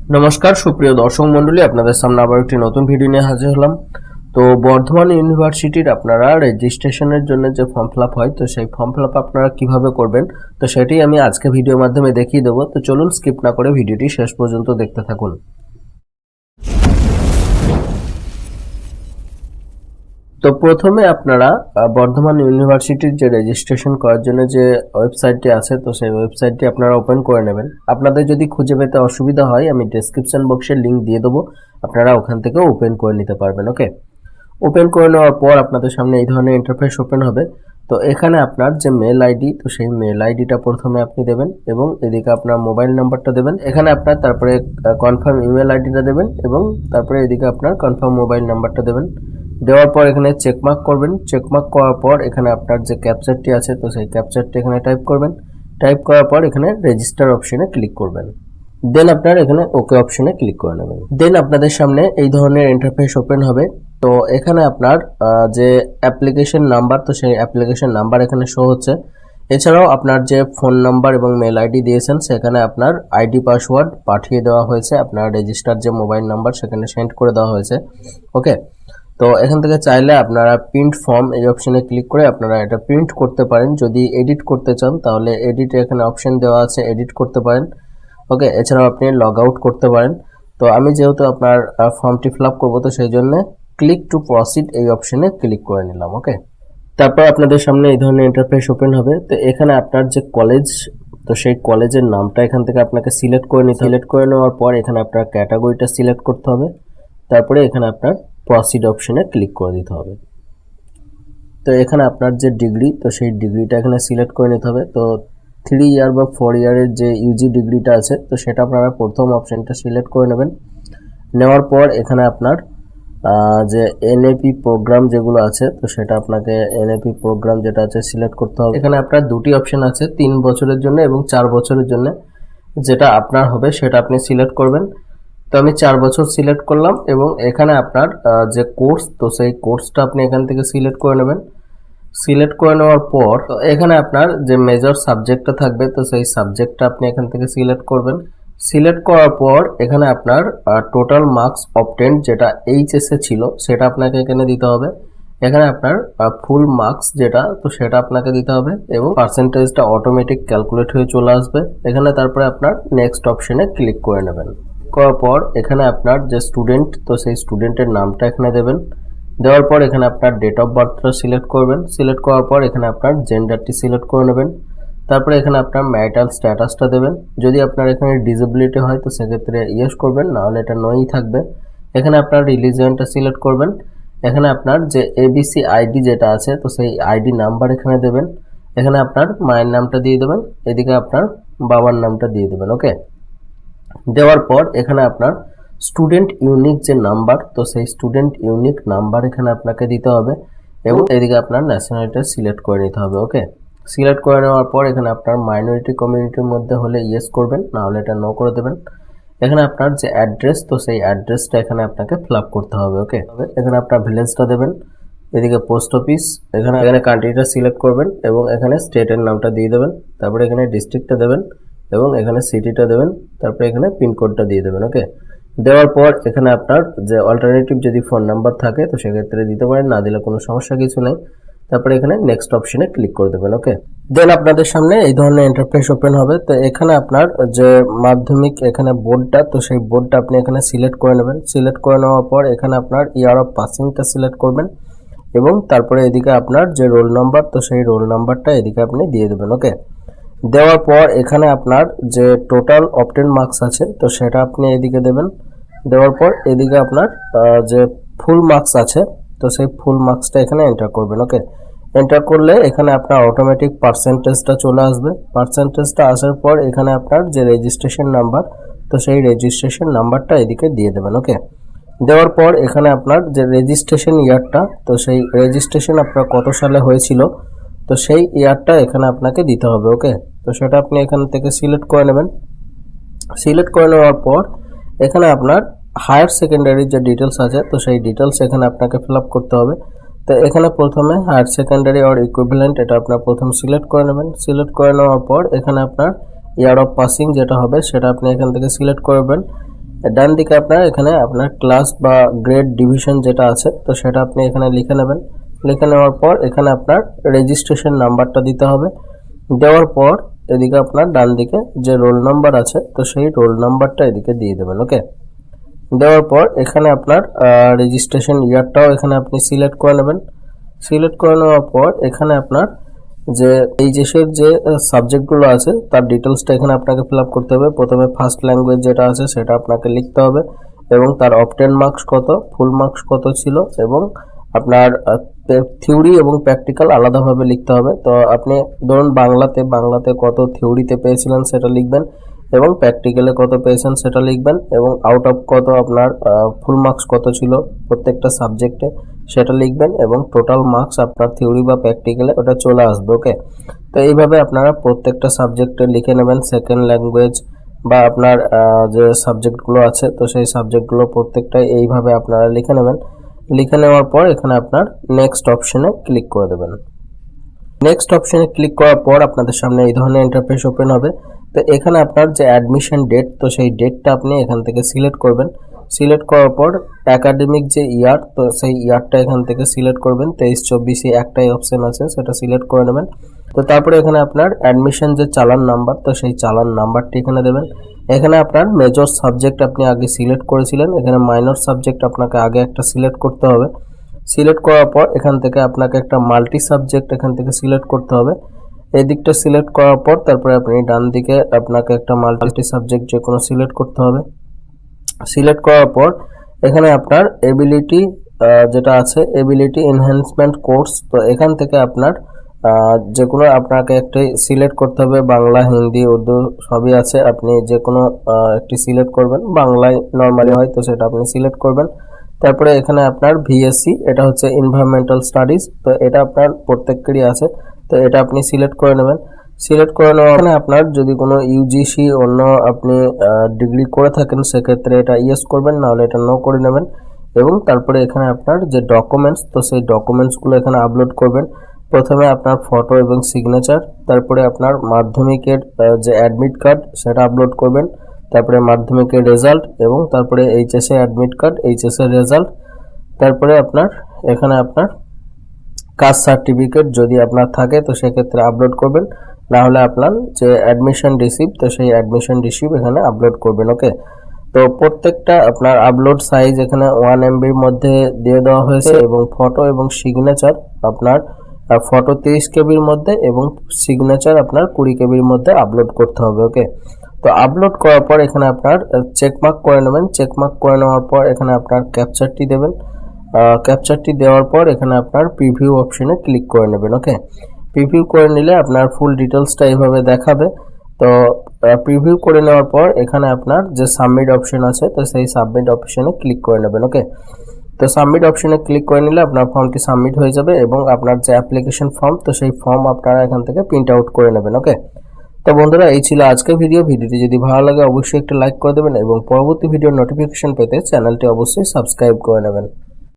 নমস্কার সুপ্রিয় দর্শক মণ্ডলী, আপনাদের সামনে আবার একটি নতুন ভিডিও নিয়ে হাজির হলাম। তো বর্ধমান ইউনিভার্সিটির আপনারা রেজিস্ট্রেশনের জন্য যে ফর্ম ফিল আপ হয়, তো সেই ফর্ম ফিল আপ আপনারা কিভাবে করবেন, তো সেটি আমি আজকে ভিডিওর মাধ্যমে দেখিয়ে দেবো। তো চলুন স্কিপ না করে ভিডিওটি শেষ পর্যন্ত দেখতে থাকুন। তো প্রথমে আপনারা বর্ধমান ইউনিভার্সিটির যে রেজিস্ট্রেশন করার জন্য যে ওয়েবসাইটটি আছে, তো সেই ওয়েবসাইটটি আপনারা ওপেন করে নেবেন। আপনাদের যদি খুঁজে পেতে অসুবিধা হয়, আমি ডেসক্রিপশন বক্সে লিঙ্ক দিয়ে দেবো, আপনারা ওখান থেকে ওপেন করে নিতে পারবেন। ওকে, ওপেন করে নেওয়ার পর আপনাদের সামনে এই ধরনের ইন্টারফেস ওপেন হবে। তো এখানে আপনার যে মেল আইডি, তো সেই মেল আইডিটা প্রথমে আপনি দেবেন এবং এদিকে আপনার মোবাইল নাম্বারটা দেবেন। এখানে আপনার তারপরে কনফার্ম ইমেল আইডিটা দেবেন এবং তারপরে এদিকে আপনার কনফার্ম মোবাইল নাম্বারটা দেবেন। দেওয়ার পর এখানে চেকমার্ক করবেন। চেকমার্ক করার পর এখানে আপনার যে ক্যাপচারটি আছে, তো সেই ক্যাপচারটি এখানে টাইপ করবেন। টাইপ করার পর এখানে রেজিস্টার অপশনে ক্লিক করবেন। দেন আপনার এখানে ওকে অপশনে ক্লিক করে নেবেন। দেন আপনাদের সামনে এই ধরনের ইন্টারফেস ওপেন হবে। তো এখানে আপনার যে অ্যাপ্লিকেশন নাম্বার, তো সেই অ্যাপ্লিকেশন নাম্বার এখানে শো হচ্ছে। এছাড়াও আপনার যে ফোন নাম্বার এবং মেল আইডি দিয়েছেন, সেখানে আপনার আইডি পাসওয়ার্ড পাঠিয়ে দেওয়া হয়েছে। আপনার রেজিস্টার যে মোবাইল নাম্বার সেখানে সেন্ড করে দেওয়া হয়েছে। ওকে, তো এখান থেকে চাইলে আপনারা প্রিন্ট ফর্ম এই অপশনে ক্লিক করে আপনারা এটা প্রিন্ট করতে পারেন। যদি এডিট করতে চান তাহলে এডিট এখানে অপশন দেওয়া আছে, এডিট করতে পারেন। ওকে, এছাড়াও আপনি লগ আউট করতে পারেন। তো আমি যেহেতু আপনার ফর্মটি ফিল আপ করবো, তো সেই জন্য ক্লিক টু প্রসিড এই অপশনে ক্লিক করে নিলাম। ওকে, তারপর আপনাদের সামনে এই ধরনের ইন্টারফেস ওপেন হবে। তো এখানে আপনার যে কলেজ, তো সেই কলেজের নামটা এখান থেকে আপনাকে সিলেক্ট করে নিতে। সিলেক্ট করে নেওয়ার পর এখানে আপনার ক্যাটাগরিটা সিলেক্ট করতে হবে। তারপরে এখানে আপনার প্রসিড অপশনে ক্লিক করে দিতে হবে। তো এখানে আপনার যে ডিগ্রি, তো সেই ডিগ্রিটা এখানে সিলেক্ট করে নিতে হবে। তো 3 ইয়ার বা 4 ইয়ারের যে ইউজি ডিগ্রিটা আছে, তো সেটা আপনারা প্রথম অপশনটা সিলেক্ট করে নেবেন। নেওয়ার পর এখানে আপনার যে এনএপি প্রোগ্রাম যেগুলো আছে, তো সেটা আপনাকে এনএপি প্রোগ্রাম যেটা আছে সিলেক্ট করতে হবে। এখানে আপনার দুটি অপশন আছে, 3 বছরের জন্য এবং 4 বছরের জন্য। যেটা আপনার হবে সেটা আপনি সিলেক্ট করবেন। তো আমি 4 বছর সিলেক্ট করলাম এবং এখানে আপনার যে কোর্স, তো সেই কোর্সটা আপনি এখান থেকে সিলেক্ট করে নেবেন। সিলেক্ট করে নেওয়ার পর তো এখানে আপনার যে মেজর সাবজেক্টটা থাকবে, তো সেই সাবজেক্টটা আপনি এখান থেকে সিলেক্ট করবেন। সিলেক্ট করার পর এখানে আপনার টোটাল মার্কস অবটেন্ড যেটা এইচএসএ ছিল, সেটা আপনাকে এখানে দিতে হবে। এখানে আপনার ফুল মার্কস যেটা, তো সেটা আপনাকে দিতে হবে এবং পার্সেন্টেজটা অটোমেটিক ক্যালকুলেট হয়ে চলে আসবে এখানে। তারপরে আপনার নেক্সট অপশনে ক্লিক করে নেবেন। করার পর এখানে আপনার যে স্টুডেন্ট, তো সেই স্টুডেন্টের নামটা এখানে দেবেন। দেওয়ার পর এখানে আপনার ডেট অফ বার্থটা সিলেক্ট করবেন। সিলেক্ট করার পর এখানে আপনার জেন্ডারটি সিলেক্ট করে নেবেন। তারপরে এখানে আপনার ম্যারিটাল স্ট্যাটাসটা দেবেন। যদি আপনার এখানে ডিসেবিলিটি হয়, তো সেক্ষেত্রে ইয়েস করবেন, নাহলে এটা নই থাকবে। এখানে আপনার রিলিজিয়নটা সিলেক্ট করবেন। এখানে আপনার যে এবিসি আইডি যেটা আছে, তো সেই আইডি নাম্বার এখানে দেবেন। এখানে আপনার মায়ের নামটা দিয়ে দেবেন, এদিকে আপনার বাবার নামটা দিয়ে দেবেন। ওকে, দেওয়ার পর এখানে আপনার স্টুডেন্ট ইউনিক যে নাম্বার, তো সেই স্টুডেন্ট ইউনিক নাম্বার এখানে আপনাকে দিতে হবে এবং এদিকে আপনার ন্যাশনালিটি সিলেক্ট করে নিতে হবে। ওকে, সিলেক্ট করে নেওয়ার পর এখানে আপনার মাইনরিটি কমিউনিটির মধ্যে হলে ইয়েস করবেন, না হলে এটা নো করে দেবেন। এখানে আপনার যে অ্যাড্রেস, তো সেই অ্যাড্রেসটা এখানে আপনাকে ফিল আপ করতে হবে। ওকে, এখানে আপনার ভিলেজটা দেবেন, এদিকে পোস্ট অফিস, এখানে কান্ট্রিটা সিলেক্ট করবেন এবং এখানে স্টেটের নামটা দিয়ে দেবেন। তারপরে এখানে ডিস্ট্রিক্টটা দেবেন এবং এখানে সিটিটা দেবেন। তারপরে এখানে পিনকোডটা দিয়ে দেবেন। ওকে, দেওয়ার পর এখানে আপনার যে অল্টারনেটিভ যদি ফোন নাম্বার থাকে, তো সেক্ষেত্রে দিতে পারেন, না দিলে কোনো সমস্যা কিছু নেই। তারপরে এখানে নেক্সট অপশনে ক্লিক করে দেবেন। ওকে, দেন আপনাদের সামনে এই ধরনের ইন্টারফেস ওপেন হবে। তো এখানে আপনার যে মাধ্যমিক এখানে বোর্ডটা, তো সেই বোর্ডটা আপনি এখানে সিলেক্ট করে নেবেন। সিলেক্ট করে নেওয়ার পর এখানে আপনার ইয়ার অফ পাসিংটা সিলেক্ট করবেন এবং তারপরে এদিকে আপনার যে রোল নাম্বার, তো সেই রোল নাম্বারটা এদিকে আপনি দিয়ে দেবেন। ওকে, দেওয়ার পর এখানে আপনার যে টোটাল অবটেন মার্কস আছে, তো সেটা আপনি এদিকে দেবেন। দেওয়ার পর এদিকে আপনার যে ফুল মার্কস আছে, তো সেই ফুল মার্কসটা এখানে এন্টার করবেন। ওকে, এন্টার করলে এখানে আপনার অটোমেটিক পার্সেন্টেজটা চলে আসবে। পার্সেন্টেজটা আসার পর এখানে আপনার যে রেজিস্ট্রেশন নাম্বার, তো সেই রেজিস্ট্রেশন নাম্বারটা এদিকে দিয়ে দেবেন। ওকে, দেওয়ার পর এখানে আপনার যে রেজিস্ট্রেশন ইয়ারটা, তো সেই রেজিস্ট্রেশন আপনার কত সালে হয়েছিল, তো সেই ইয়ারটা এখানে আপনাকে দিতে হবে। ওকে, তো সেটা আপনি এখান থেকে সিলেক্ট করে নেবেন। সিলেক্ট করে নেওয়ার পর এখানে আপনার হায়ার সেকেন্ডারি যে ডিটেলস আছে, তো সেই ডিটেলস এখানে আপনাকে ফিল আপ করতে হবে। তো এখানে প্রথমে হায়ার সেকেন্ডারি অর ইকুইভ্যালেন্ট এটা আপনার প্রথম সিলেক্ট করে নেবেন। সিলেক্ট করে নেওয়ার পর এখানে আপনার ইয়ার অফ পাসিং যেটা হবে সেটা আপনি এখান থেকে সিলেক্ট করবেন ডান দিকে আপনার এখানে আপনার ক্লাস বা গ্রেড ডিভিশন যেটা আছে তো সেটা আপনি এখানে লিখে নেবেন। লিখে নেওয়ার পর এখানে আপনার রেজিস্ট্রেশন নাম্বারটা দিতে হবে। দেওয়ার পর এদিকে আপনার ডান দিকে যে রোল নাম্বার আছে তো সেই রোল নাম্বারটা এদিকে দিয়ে দেবেন। ওকে, দেওয়ার পর এখানে আপনার রেজিস্ট্রেশন ইয়ারটাও এখানে আপনি সিলেক্ট করে নেবেন। সিলেক্ট করে নেওয়ার পর এখানে আপনার যে এইচএসের যে সাবজেক্টগুলো আছে তার ডিটেলসটা এখানে আপনাকে ফিল আপ করতে হবে। প্রথমে ফার্স্ট ল্যাঙ্গুয়েজ যেটা আছে সেটা আপনাকে লিখতে হবে এবং তার অবটেন মার্কস কত, ফুল মার্কস কত ছিল এবং আপনার থিওরি এবং প্র্যাকটিক্যাল আলাদাভাবে লিখতে হবে। তো আপনি ধরুন বাংলাতে কত থিওরিতে পেয়েছিলেন সেটা লিখবেন এবং প্র্যাকটিক্যালে কত পেয়েছেন সেটা লিখবেন এবং আউট অফ কত আপনার ফুল মার্কস কত ছিল প্রত্যেকটা সাবজেক্টে সেটা লিখবেন এবং টোটাল মার্কস আপনার থিওরি বা প্র্যাকটিক্যালে ওটা চলে আসবে। ওকে, তো এইভাবে আপনারা প্রত্যেকটা সাবজেক্টে লিখে নেবেন সেকেন্ড ল্যাঙ্গুয়েজ বা আপনার যে সাবজেক্টগুলো আছে তো সেই সাবজেক্টগুলো প্রত্যেকটাই এইভাবে আপনারা লিখে নেবেন। লিখে নেওয়ার পর এখানে আপনার নেক্সট অপশনে ক্লিক করে দেবেন। নেক্সট অপশনে ক্লিক করার পর আপনাদের সামনে এই ধরনের ইন্টারফেস ওপেন হবে। তো এখানে আপনার যে অ্যাডমিশন ডেট তো সেই ডেটটা আপনি এখান থেকে সিলেক্ট করবেন। সিলেক্ট করার পর একাডেমিক যে ইয়ার তো সেই ইয়ারটা এখান থেকে সিলেক্ট করবেন। 23-24 একটাই অপশন আছে সেটা সিলেক্ট করে নেবেন। তো তারপরে এখানে আপনার অ্যাডমিশন যে চালান নাম্বার তো সেই চালান নাম্বারটি এখানে দেবেন। এখানে আপনার মেজর সাবজেক্ট আপনি আগে সিলেক্ট করেছিলেন, এখানে মাইনর সাবজেক্ট আপনাকে আগে একটা সিলেক্ট করতে হবে। সিলেক্ট করার পর এখান থেকে আপনাকে একটা মাল্টি সাবজেক্ট এখান থেকে সিলেক্ট করতে হবে। এই দিকটা সিলেক্ট করার পর তারপরে আপনি ডান দিকে আপনাকে একটা মাল্টি সাবজেক্ট যে কোনো সিলেক্ট করতে হবে। সিলেক্ট করার পর এখানে আপনার এবিলিটি যেটা আছে এবিলিটি এনহ্যান্সমেন্ট কোর্স তো এখান থেকে আপনার যে কোনো আপনাকে একটি সিলেক্ট করতে হবে। বাংলা, হিন্দি, উর্দু সবই আছে, আপনি যে কোনো একটি সিলেক্ট করবেন। বাংলায় নর্মালি হয় তো সেটা আপনি সিলেক্ট করবেন। তারপরে এখানে আপনার ভিএসসি এটা হচ্ছে এনভায়রনমেন্টাল স্টাডিজ তো এটা আপনার প্রত্যেকেরই আছে তো এটা আপনি সিলেক্ট করে নেবেন। সিলেক্ট করে নেওয়া এখানে আপনার যদি কোনো ইউজিসি অন্য আপনি ডিগ্রি করে থাকেন সেক্ষেত্রে এটা ইয়েস করবেন, নাহলে এটা নো করে নেবেন। এবং তারপরে এখানে আপনার যে ডকুমেন্টস তো সেই ডকুমেন্টসগুলো এখানে আপলোড করবেন। প্রথমে আপনার ফটো এবং সিগনেচার, তারপরে আপনার মাধ্যমিকের যে অ্যাডমিট কার্ড সেটা আপলোড করবেন, তারপরে মাধ্যমিকের রেজাল্ট এবং তারপরে HSA admit card, HSA result, তারপরে আপনার এখানে আপনার কাস্ট সার্টিফিকেট যদি আপনার থাকে তো সেক্ষেত্রে আপলোড করবেন, না হলে আপনার যে অ্যাডমিশন রিসিপ্ট তো সেই অ্যাডমিশন রিসিপ্ট এখানে আপলোড করবেন। ওকে, তো প্রত্যেকটা আপনার আপলোড সাইজ এখানে 1 MBর মধ্যে দিয়ে দেওয়া হয়েছে এবং ফটো এবং সিগনেচার আপনার ফটো 23 কেবির মধ্যে এবং সিগনেচার আপনার 20 কেবির মধ্যে আপলোড করতে হবে। ওকে, তো আপলোড করার পর এখানে আপনার চেকমার্ক করে নেবেন। চেকমার্ক করে নেওয়ার পর এখানে আপনার ক্যাপচারটি দেবেন। ক্যাপচারটি দেওয়ার পর এখানে আপনার প্রিভিউ অপশনে ক্লিক করে নেবেন। ওকে, প্রিভিউ করে নিলে আপনার ফুল ডিটেলসটা এইভাবে দেখাবে। তো প্রিভিউ করে নেওয়ার পর এখানে আপনার যে সাবমিট অপশন আছে তো সেই সাবমিট অপশনে ক্লিক করে নেবেন। ওকে, তো সাবমিট অপশনে ক্লিক করে নিলে আপনার ফর্মটি সাবমিট হয়ে যাবে এবং আপনার যে অ্যাপ্লিকেশন ফর্ম তো সেই ফর্ম আপনারা এখান থেকে প্রিন্ট আউট করে নেবেন। ওকে, তো বন্ধুরা এই ছিল আজকের ভিডিওটি যদি ভালো লাগে অবশ্যই একটা লাইক করে দেবেন এবং পরবর্তী ভিডিওর নোটিফিকেশন পেতে চ্যানেলটি অবশ্যই সাবস্ক্রাইব করে নেবেন।